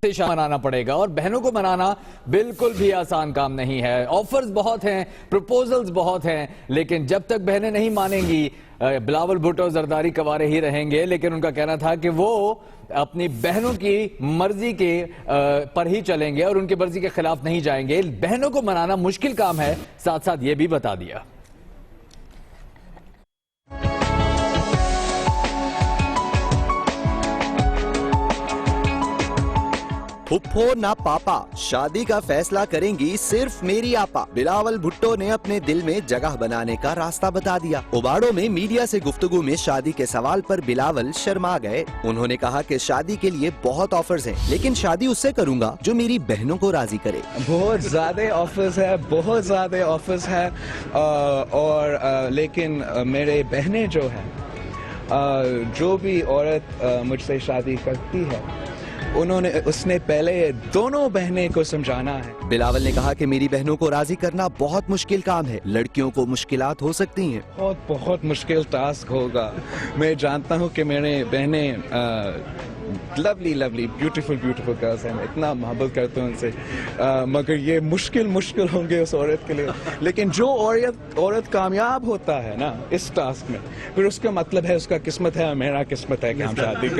से मनाना पड़ेगा और बहनों को मनाना बिल्कुल भी आसान काम नहीं है। ऑफर्स बहुत हैं, प्रपोजल्स बहुत हैं, लेकिन जब तक बहनें नहीं मानेंगी बिलावल भुट्टो जरदारी कवारे ही रहेंगे। लेकिन उनका कहना था कि वो अपनी बहनों की मर्जी के पर ही चलेंगे और उनकी मर्जी के खिलाफ नहीं जाएंगे। बहनों को मनाना मुश्किल काम है, साथ साथ ये भी बता दिया। फुप्पो ना पापा, शादी का फैसला करेंगी सिर्फ मेरी आपा। बिलावल भुट्टो ने अपने दिल में जगह बनाने का रास्ता बता दिया। उबाड़ो में मीडिया से गुफ्तगू में शादी के सवाल पर बिलावल शर्मा गए। उन्होंने कहा कि शादी के लिए बहुत ऑफर्स हैं, लेकिन शादी उससे करूंगा जो मेरी बहनों को राजी करे। बहुत ज्यादा ऑफर्स है, बहुत ज्यादा ऑफर्स है और लेकिन मेरे बहनें जो है, जो भी औरत मुझसे शादी करती है उसने पहले दोनों बहनें को समझाना है। बिलावल ने कहा कि मेरी बहनों को राजी करना बहुत मुश्किल काम है, लड़कियों को मुश्किलात हो सकती हैं। बहुत बहुत मुश्किल टास्क होगा। मैं जानता हूँ कि मेरे बहनें lovely lovely beautiful beautiful girls हैं, मैं इतना मोहब्बत करता हूँ उनसे, मगर ये मुश्किल होंगे उस औरत के लिए। लेकिन जो औरत कामयाब होता है ना इस टास्क में, फिर उसका मतलब है उसका किस्मत है, मेरा किस्मत है कि हम शादी